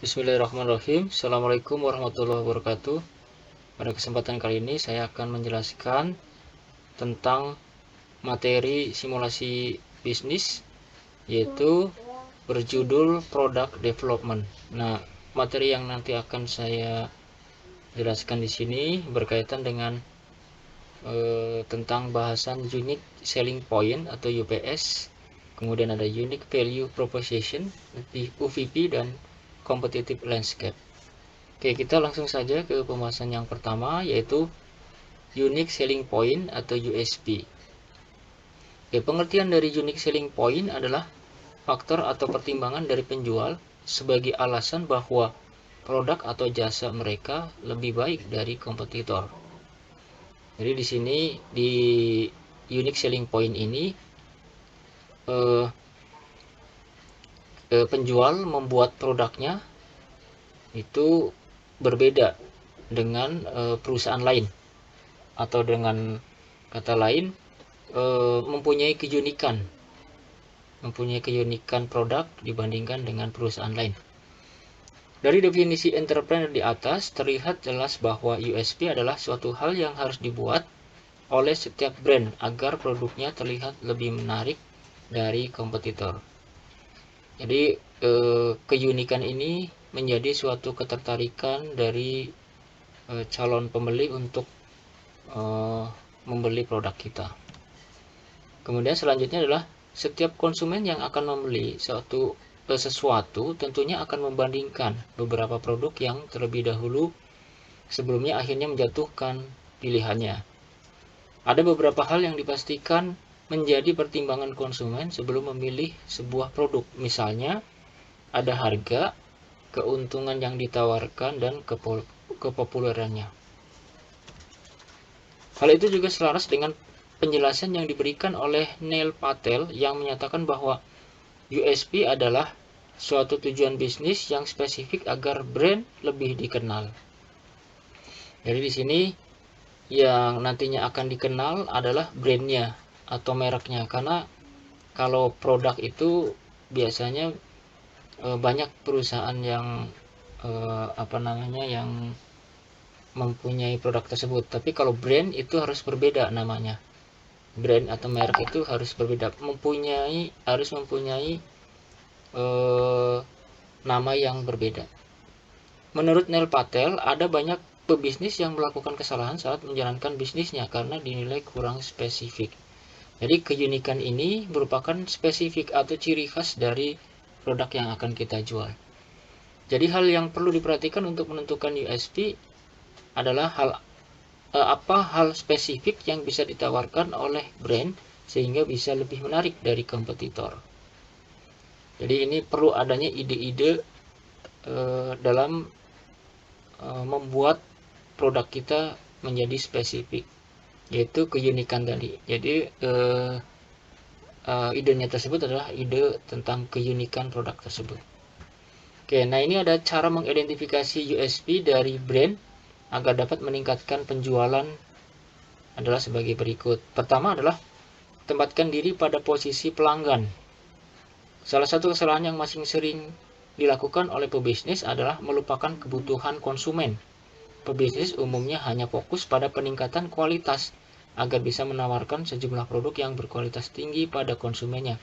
Bismillahirrahmanirrahim. Assalamualaikum warahmatullahi wabarakatuh. Pada kesempatan kali ini saya akan menjelaskan tentang materi simulasi bisnis, yaitu berjudul Product Development. Nah, materi yang nanti akan saya jelaskan di sini berkaitan dengan tentang bahasan Unique Selling Point atau UPS, kemudian ada Unique Value Proposition UVP, dan Competitive Landscape. Oke, kita langsung saja ke pembahasan yang pertama, yaitu Unique Selling Point atau USP. Oke, pengertian dari Unique Selling Point adalah faktor atau pertimbangan dari penjual sebagai alasan bahwa produk atau jasa mereka lebih baik dari kompetitor. Jadi di sini di Unique Selling Point ini penjual membuat produknya itu berbeda dengan perusahaan lain, atau dengan kata lain mempunyai keunikan produk dibandingkan dengan perusahaan lain. Dari definisi entrepreneur di atas terlihat jelas bahwa USP adalah suatu hal yang harus dibuat oleh setiap brand agar produknya terlihat lebih menarik dari kompetitor. Jadi keunikan ini menjadi suatu ketertarikan dari calon pembeli untuk membeli produk kita. Kemudian selanjutnya adalah setiap konsumen yang akan membeli sesuatu tentunya akan membandingkan beberapa produk yang terlebih dahulu sebelumnya akhirnya menjatuhkan pilihannya. Ada beberapa hal yang dipastikan menjadi pertimbangan konsumen sebelum memilih sebuah produk. Misalnya, ada harga, keuntungan yang ditawarkan, dan kepopulerannya. Hal itu juga selaras dengan penjelasan yang diberikan oleh Neil Patel yang menyatakan bahwa USP adalah suatu tujuan bisnis yang spesifik agar brand lebih dikenal. Jadi di sini yang nantinya akan dikenal adalah brandnya atau mereknya, karena kalau produk itu biasanya banyak perusahaan yang yang mempunyai produk tersebut, tapi kalau brand itu harus berbeda namanya. Brand atau merek itu harus berbeda, harus mempunyai nama yang berbeda. Menurut Neil Patel, ada banyak pebisnis yang melakukan kesalahan saat menjalankan bisnisnya karena dinilai kurang spesifik. Jadi keunikan ini merupakan spesifik atau ciri khas dari produk yang akan kita jual. Jadi hal yang perlu diperhatikan untuk menentukan USP adalah hal spesifik yang bisa ditawarkan oleh brand sehingga bisa lebih menarik dari kompetitor. Jadi ini perlu adanya ide-ide dalam membuat produk kita menjadi spesifik, yaitu keunikan tadi. Jadi idenya tersebut adalah ide tentang keunikan produk tersebut. Oke, nah ini ada cara mengidentifikasi USP dari brand agar dapat meningkatkan penjualan adalah sebagai berikut. Pertama adalah tempatkan diri pada posisi pelanggan. Salah satu kesalahan yang masih sering dilakukan oleh pebisnis adalah melupakan kebutuhan konsumen. Pebisnis umumnya hanya fokus pada peningkatan kualitas agar bisa menawarkan sejumlah produk yang berkualitas tinggi pada konsumennya.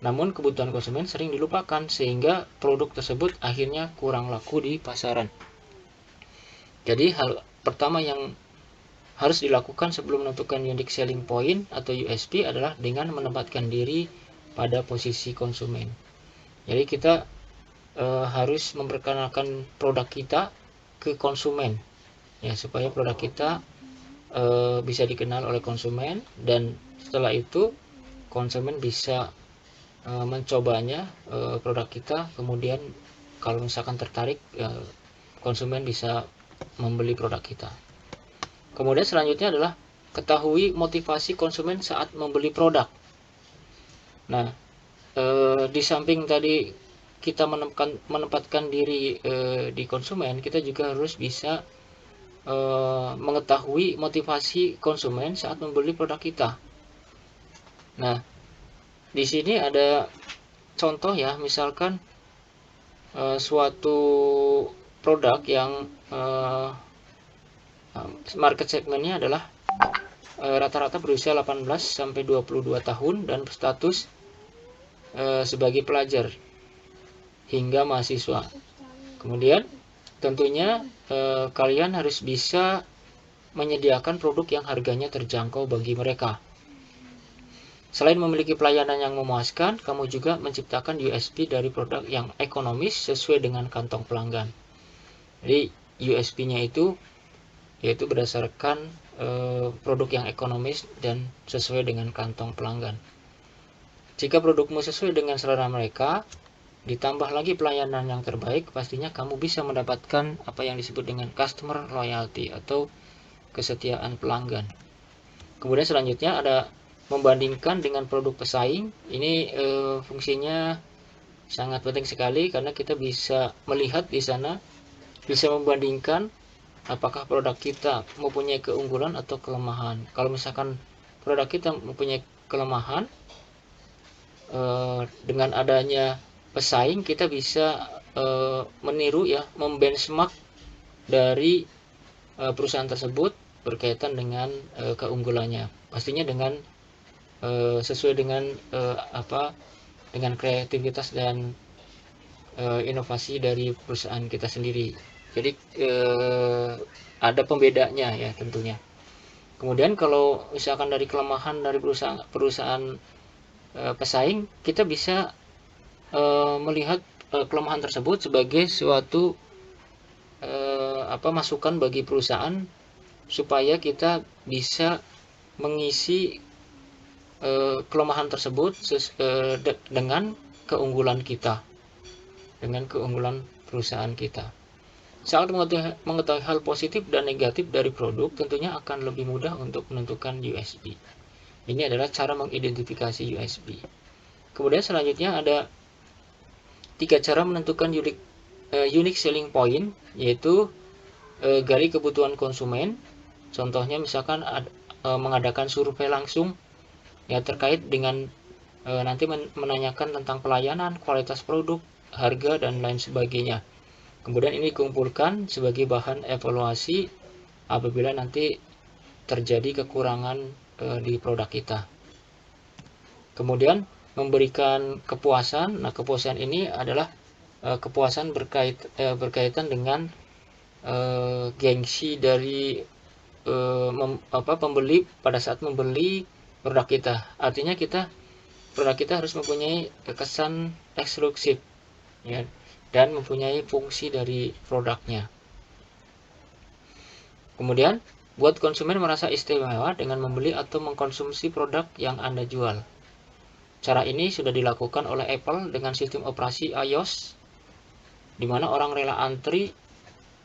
Namun kebutuhan konsumen sering dilupakan sehingga produk tersebut akhirnya kurang laku di pasaran. Jadi hal pertama yang harus dilakukan sebelum menentukan unique selling point atau USP adalah dengan menempatkan diri pada posisi konsumen. Jadi kita harus memperkenalkan produk kita ke konsumen, ya, supaya produk kita bisa dikenal oleh konsumen, dan setelah itu konsumen bisa mencobanya produk kita. Kemudian kalau misalkan tertarik, konsumen bisa membeli produk kita. Kemudian selanjutnya adalah ketahui motivasi konsumen saat membeli produk. Nah, di samping tadi kita menempatkan diri di konsumen, kita juga harus bisa mengetahui motivasi konsumen saat membeli produk kita. Nah, di sini ada contoh ya, misalkan suatu produk yang market segmentnya adalah rata-rata berusia 18 sampai 22 tahun dan status sebagai pelajar hingga mahasiswa. Kemudian tentunya kalian harus bisa menyediakan produk yang harganya terjangkau bagi mereka. Selain memiliki pelayanan yang memuaskan, kamu juga menciptakan USP dari produk yang ekonomis sesuai dengan kantong pelanggan. Jadi USP-nya itu yaitu berdasarkan produk yang ekonomis dan sesuai dengan kantong pelanggan. Jika produkmu sesuai dengan selera mereka, ditambah lagi pelayanan yang terbaik, pastinya kamu bisa mendapatkan apa yang disebut dengan customer loyalty atau kesetiaan pelanggan. Kemudian selanjutnya ada membandingkan dengan produk pesaing. Ini fungsinya sangat penting sekali karena kita bisa melihat di sana, bisa membandingkan apakah produk kita mempunyai keunggulan atau kelemahan. Kalau misalkan produk kita mempunyai kelemahan, dengan adanya pesaing kita bisa meniru ya, membenchmark dari perusahaan tersebut berkaitan dengan keunggulannya. Pastinya dengan sesuai dengan dengan kreativitas dan inovasi dari perusahaan kita sendiri. Jadi ada pembedanya ya tentunya. Kemudian kalau misalkan dari kelemahan dari perusahaan pesaing, kita bisa melihat kelemahan tersebut sebagai suatu masukan bagi perusahaan supaya kita bisa mengisi kelemahan tersebut dengan keunggulan kita, dengan keunggulan perusahaan kita. Saat mengetahui hal positif dan negatif dari produk, tentunya akan lebih mudah untuk menentukan USP. Ini adalah cara mengidentifikasi USP. Kemudian selanjutnya ada 3 cara menentukan unique selling point, yaitu gali kebutuhan konsumen. Contohnya misalkan mengadakan survei langsung ya terkait dengan nanti menanyakan tentang pelayanan, kualitas produk, harga, dan lain sebagainya. Kemudian ini dikumpulkan sebagai bahan evaluasi apabila nanti terjadi kekurangan di produk kita. Kemudian memberikan kepuasan. Nah, kepuasan ini adalah kepuasan berkaitan dengan gengsi dari pembeli pada saat membeli produk kita. Artinya produk kita harus mempunyai kesan eksklusif ya, dan mempunyai fungsi dari produknya. Kemudian buat konsumen merasa istimewa dengan membeli atau mengkonsumsi produk yang Anda jual. Cara ini sudah dilakukan oleh Apple dengan sistem operasi iOS, di mana orang rela antri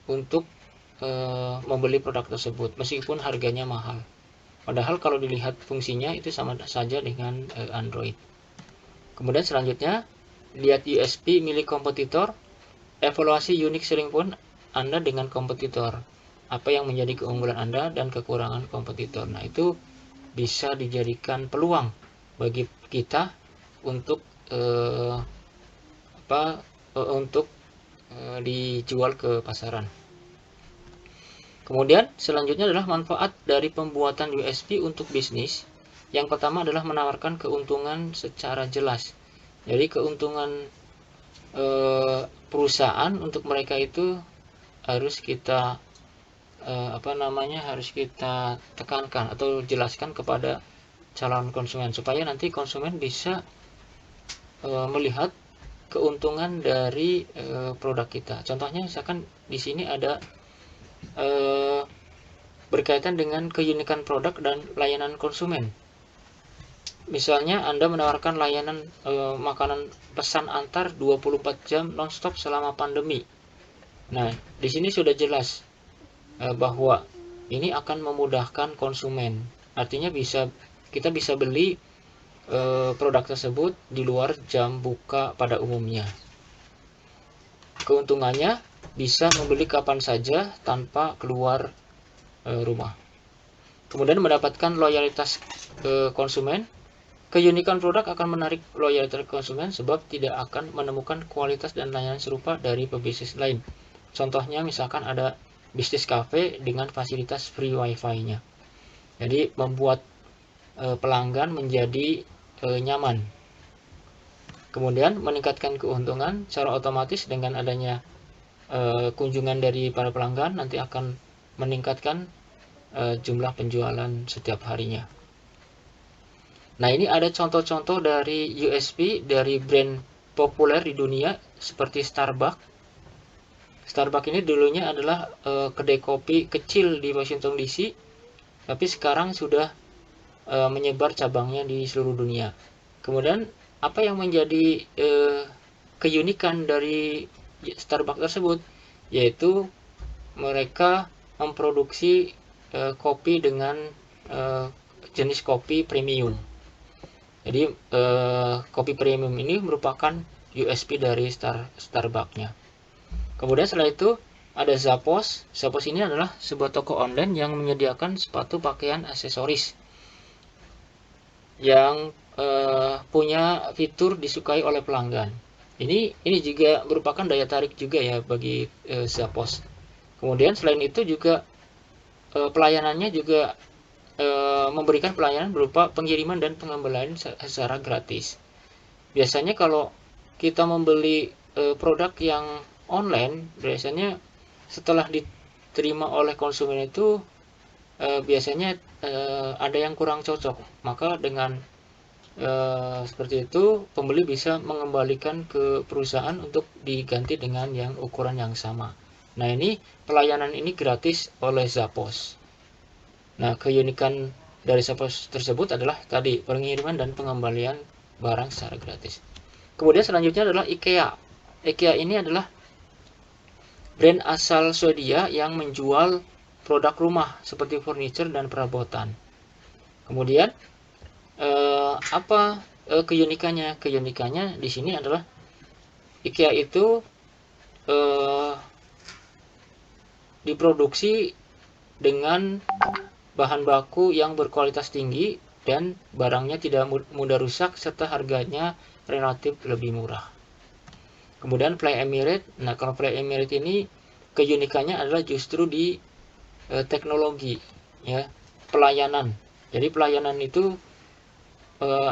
untuk membeli produk tersebut meskipun harganya mahal. Padahal kalau dilihat fungsinya itu sama saja dengan Android. Kemudian selanjutnya, lihat USP milik kompetitor, evaluasi unique selling point Anda dengan kompetitor. Apa yang menjadi keunggulan Anda dan kekurangan kompetitor. Nah, itu bisa dijadikan peluang bagi kita untuk dijual ke pasaran. Kemudian selanjutnya adalah manfaat dari pembuatan USP untuk bisnis. Yang pertama adalah menawarkan keuntungan secara jelas. Jadi keuntungan perusahaan untuk mereka itu harus kita harus kita tekankan atau jelaskan kepada calon konsumen supaya nanti konsumen bisa melihat keuntungan dari produk kita. Contohnya misalkan di sini ada berkaitan dengan keunikan produk dan layanan konsumen. Misalnya Anda menawarkan layanan makanan pesan antar 24 jam nonstop selama pandemi. Nah, di sini sudah jelas bahwa ini akan memudahkan konsumen. Artinya kita bisa beli produk tersebut di luar jam buka pada umumnya. Keuntungannya bisa membeli kapan saja tanpa keluar rumah. Kemudian mendapatkan loyalitas konsumen. Keunikan produk akan menarik loyalitas konsumen sebab tidak akan menemukan kualitas dan layanan serupa dari pebisnis lain. Contohnya misalkan ada bisnis cafe dengan fasilitas free wifi-nya. Jadi membuat pelanggan menjadi nyaman. Kemudian meningkatkan keuntungan secara otomatis dengan adanya kunjungan dari para pelanggan nanti akan meningkatkan jumlah penjualan setiap harinya. Nah, ini ada contoh-contoh dari USP dari brand populer di dunia seperti Starbucks. Starbucks ini dulunya adalah kedai kopi kecil di Washington DC, tapi sekarang sudah menyebar cabangnya di seluruh dunia. Kemudian apa yang menjadi keunikan dari Starbucks tersebut, yaitu mereka memproduksi kopi dengan jenis kopi premium. Jadi kopi premium ini merupakan USP dari Starbucks-nya. Kemudian setelah itu ada Zappos. Zappos ini adalah sebuah toko online yang menyediakan sepatu, pakaian, aksesoris yang punya fitur disukai oleh pelanggan. Ini juga merupakan daya tarik juga ya bagi Zappos. Kemudian selain itu juga pelayanannya juga memberikan pelayanan berupa pengiriman dan pengembalian secara gratis. Biasanya kalau kita membeli produk yang online, biasanya setelah diterima oleh konsumen itu biasanya ada yang kurang cocok. Maka dengan seperti itu pembeli bisa mengembalikan ke perusahaan untuk diganti dengan yang ukuran yang sama. Nah, ini pelayanan ini gratis oleh Zappos. Nah, keunikan dari Zappos tersebut adalah tadi pengiriman dan pengembalian barang secara gratis. Kemudian selanjutnya adalah IKEA. IKEA ini adalah brand asal Swedia yang menjual produk rumah seperti furniture dan perabotan. Kemudian apa keunikannya? Keunikannya di sini adalah IKEA itu diproduksi dengan bahan baku yang berkualitas tinggi dan barangnya tidak mudah rusak serta harganya relatif lebih murah. Kemudian Play Emirates. Nah, kalau Play Emirates ini keunikannya adalah justru di teknologi, ya, pelayanan. Jadi pelayanan itu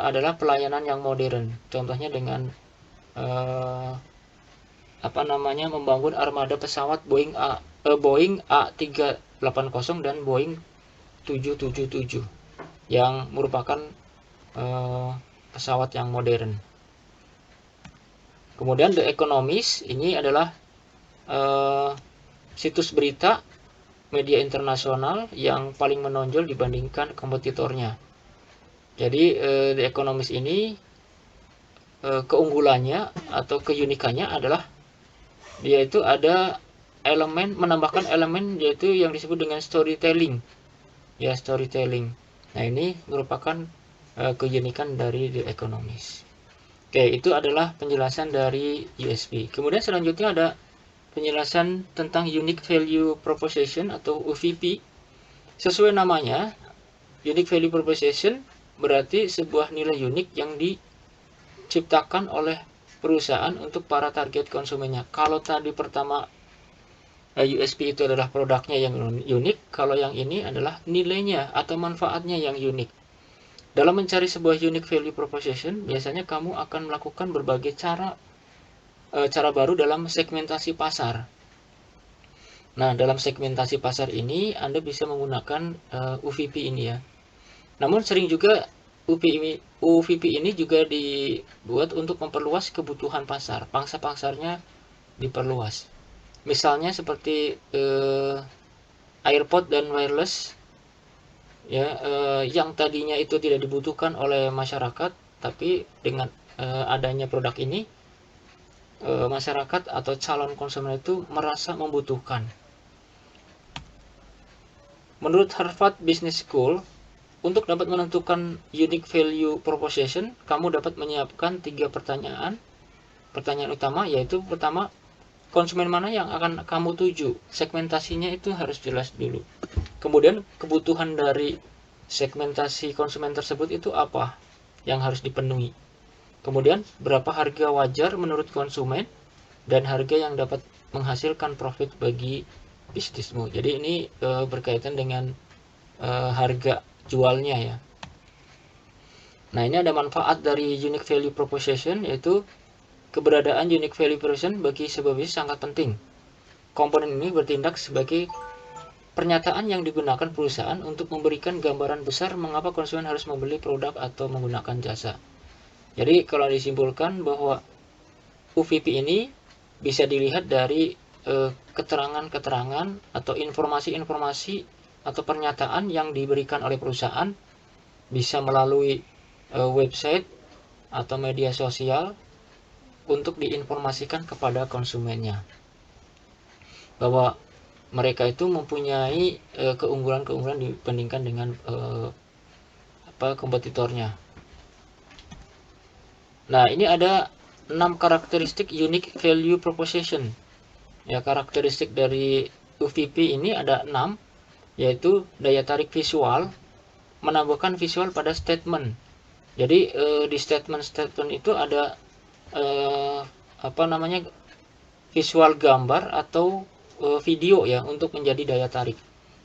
adalah pelayanan yang modern. Contohnya dengan membangun armada pesawat Boeing A380 dan Boeing 777 yang merupakan pesawat yang modern. Kemudian The Economist ini adalah situs berita media internasional yang paling menonjol dibandingkan kompetitornya. Jadi The Economist ini keunggulannya atau keunikannya adalah dia itu ada menambahkan elemen yaitu yang disebut dengan storytelling. Ya, storytelling. Nah, ini merupakan keunikan dari The Economist. Oke, itu adalah penjelasan dari USP. Kemudian selanjutnya ada penjelasan tentang Unique Value Proposition atau UVP. Sesuai namanya, Unique Value Proposition berarti sebuah nilai unik yang diciptakan oleh perusahaan untuk para target konsumennya. Kalau tadi pertama USP itu adalah produknya yang unik, kalau yang ini adalah nilainya atau manfaatnya yang unik. Dalam mencari sebuah unique value proposition, biasanya kamu akan melakukan berbagai cara baru dalam segmentasi pasar. Nah, dalam segmentasi pasar ini Anda bisa menggunakan UVP ini ya. Namun sering juga UVP ini juga dibuat untuk memperluas kebutuhan pasar. Pangsa pasarnya diperluas. Misalnya seperti AirPod dan wireless, ya, yang tadinya itu tidak dibutuhkan oleh masyarakat, tapi dengan adanya produk ini, masyarakat atau calon konsumen itu merasa membutuhkan. Menurut Harvard Business School, untuk dapat menentukan unique value proposition, kamu dapat menyiapkan 3 pertanyaan. Pertanyaan utama yaitu pertama, konsumen mana yang akan kamu tuju? Segmentasinya itu harus jelas dulu. Kemudian kebutuhan dari segmentasi konsumen tersebut itu apa? yang harus dipenuhi. Kemudian, berapa harga wajar menurut konsumen dan harga yang dapat menghasilkan profit bagi bisnismu. Jadi ini berkaitan dengan harga jualnya ya. Nah, ini ada manfaat dari unique value proposition, yaitu keberadaan unique value proposition bagi sebuah bisnis sangat penting. Komponen ini bertindak sebagai pernyataan yang digunakan perusahaan untuk memberikan gambaran besar mengapa konsumen harus membeli produk atau menggunakan jasa. Jadi kalau disimpulkan bahwa UVP ini bisa dilihat dari keterangan-keterangan atau informasi-informasi atau pernyataan yang diberikan oleh perusahaan, bisa melalui website atau media sosial untuk diinformasikan kepada konsumennya bahwa mereka itu mempunyai keunggulan-keunggulan dibandingkan dengan kompetitornya. Nah, ini ada 6 karakteristik unique value proposition. Ya, karakteristik dari UVP ini ada 6, yaitu daya tarik visual, menambahkan visual pada statement. Jadi di statement itu ada visual gambar atau video ya untuk menjadi daya tarik.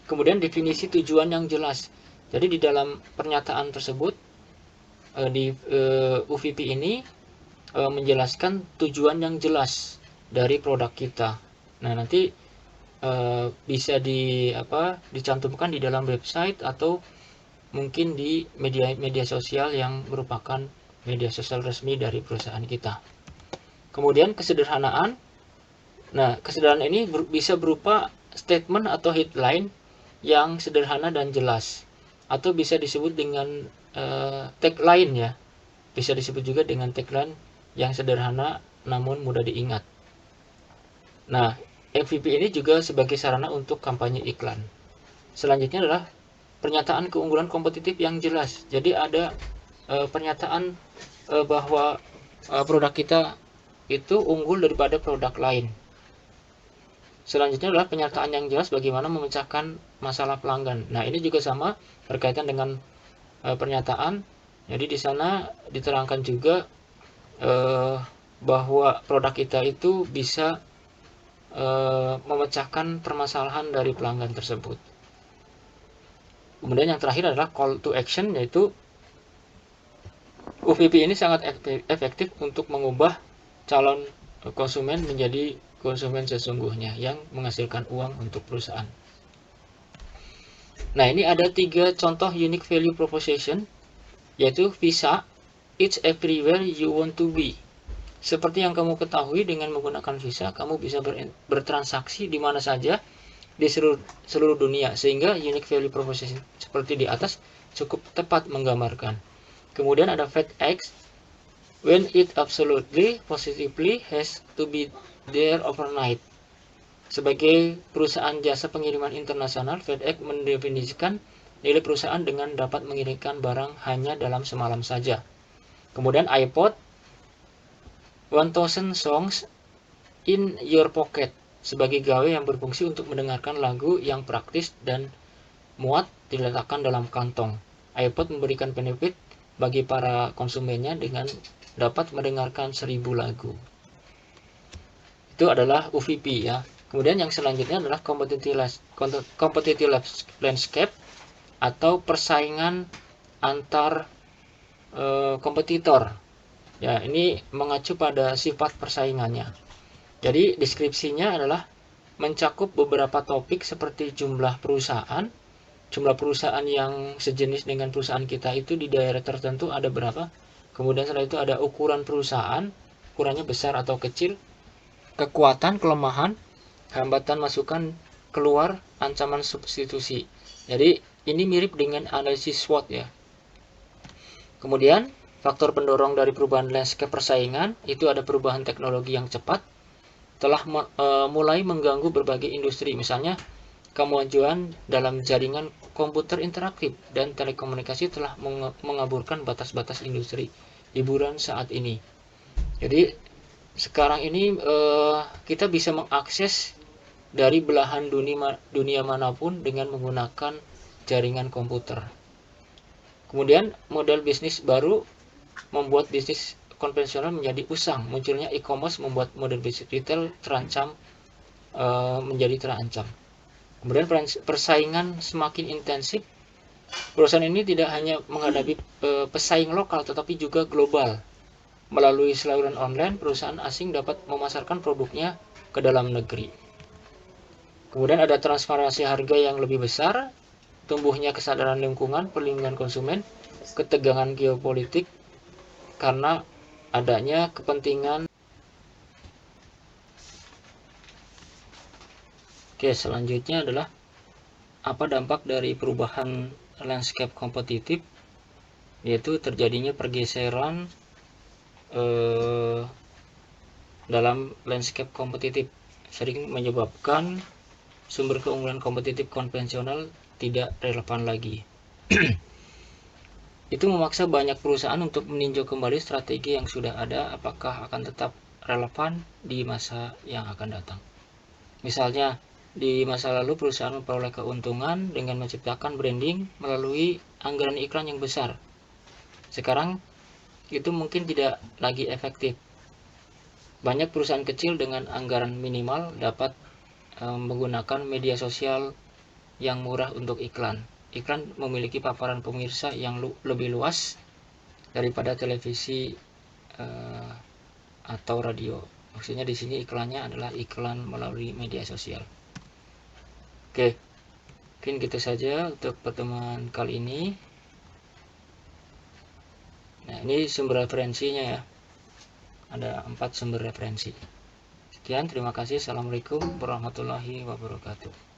Kemudian definisi tujuan yang jelas. Jadi di dalam pernyataan tersebut di UVP ini menjelaskan tujuan yang jelas dari produk kita. Nah, nanti bisa dicantumkan di dalam website atau mungkin di media sosial yang merupakan media sosial resmi dari perusahaan kita. Kemudian kesederhanaan. Nah, kesederhanaan ini bisa berupa statement atau headline yang sederhana dan jelas, atau bisa disebut dengan tagline ya. Bisa disebut juga dengan tagline yang sederhana namun mudah diingat. Nah, MVP ini juga sebagai sarana untuk kampanye iklan. Selanjutnya adalah pernyataan keunggulan kompetitif yang jelas. Jadi ada pernyataan bahwa produk kita itu unggul daripada produk lain. Selanjutnya adalah pernyataan yang jelas bagaimana memecahkan masalah pelanggan. Nah, ini juga sama berkaitan dengan pernyataan. Jadi di sana diterangkan juga bahwa produk kita itu bisa memecahkan permasalahan dari pelanggan tersebut. Kemudian yang terakhir adalah call to action, yaitu UVP ini sangat efektif untuk mengubah calon konsumen menjadi konsumen sesungguhnya yang menghasilkan uang untuk perusahaan. Nah, ini ada 3 contoh unique value proposition, yaitu Visa, it's everywhere you want to be. Seperti yang kamu ketahui, dengan menggunakan Visa, kamu bisa bertransaksi di mana saja di seluruh dunia, sehingga unique value proposition seperti di atas cukup tepat menggambarkan. Kemudian ada FedEx, when it absolutely positively has to be there overnight. Sebagai perusahaan jasa pengiriman internasional, FedEx mendefinisikan nilai perusahaan dengan dapat mengirimkan barang hanya dalam semalam saja. Kemudian iPod, 1000 songs in your pocket, sebagai gawe yang berfungsi untuk mendengarkan lagu yang praktis dan muat diletakkan dalam kantong. iPod memberikan benefit bagi para konsumennya dengan dapat mendengarkan 1000 lagu. Itu adalah UVP ya. Kemudian yang selanjutnya adalah competitive landscape atau persaingan antar kompetitor. Ya, ini mengacu pada sifat persaingannya. Jadi deskripsinya adalah mencakup beberapa topik seperti jumlah perusahaan yang sejenis dengan perusahaan kita itu di daerah tertentu ada berapa. Kemudian setelah itu ada ukuran perusahaan, ukurannya besar atau kecil, kekuatan, kelemahan, hambatan masukan keluar, ancaman substitusi. Jadi ini mirip dengan analisis SWOT ya. Kemudian faktor pendorong dari perubahan landscape persaingan itu ada perubahan teknologi yang cepat telah mulai mengganggu berbagai industri. Misalnya kemajuan dalam jaringan komputer interaktif dan telekomunikasi telah mengaburkan batas-batas industri hiburan saat ini. Jadi sekarang ini kita bisa mengakses dari belahan dunia manapun dengan menggunakan jaringan komputer. Kemudian model bisnis baru membuat bisnis konvensional menjadi usang. Munculnya e-commerce membuat modern bisnis retail menjadi terancam. Kemudian persaingan semakin intensif. Perusahaan ini tidak hanya menghadapi pesaing lokal tetapi juga global. Melalui saluran online, perusahaan asing dapat memasarkan produknya ke dalam negeri. Kemudian ada transparansi harga yang lebih besar, tumbuhnya kesadaran lingkungan, perlindungan konsumen, ketegangan geopolitik karena adanya kepentingan. Oke, selanjutnya adalah apa dampak dari perubahan landscape kompetitif, yaitu terjadinya pergeseran dalam landscape kompetitif sering menyebabkan sumber keunggulan kompetitif konvensional tidak relevan lagi. Itu memaksa banyak perusahaan untuk meninjau kembali strategi yang sudah ada, apakah akan tetap relevan di masa yang akan datang. Misalnya, di masa lalu perusahaan memperoleh keuntungan dengan menciptakan branding melalui anggaran iklan yang besar. Sekarang, itu mungkin tidak lagi efektif. Banyak perusahaan kecil dengan anggaran minimal dapat menggunakan media sosial yang murah untuk iklan. Iklan memiliki paparan pemirsa yang lebih luas daripada televisi atau radio. Maksudnya di sini iklannya adalah iklan melalui media sosial. Oke, mungkin gitu saja untuk pertemuan kali ini. Nah, ini sumber referensinya ya. Ada 4 sumber referensi. Sekian, terima kasih. Assalamualaikum warahmatullahi wabarakatuh.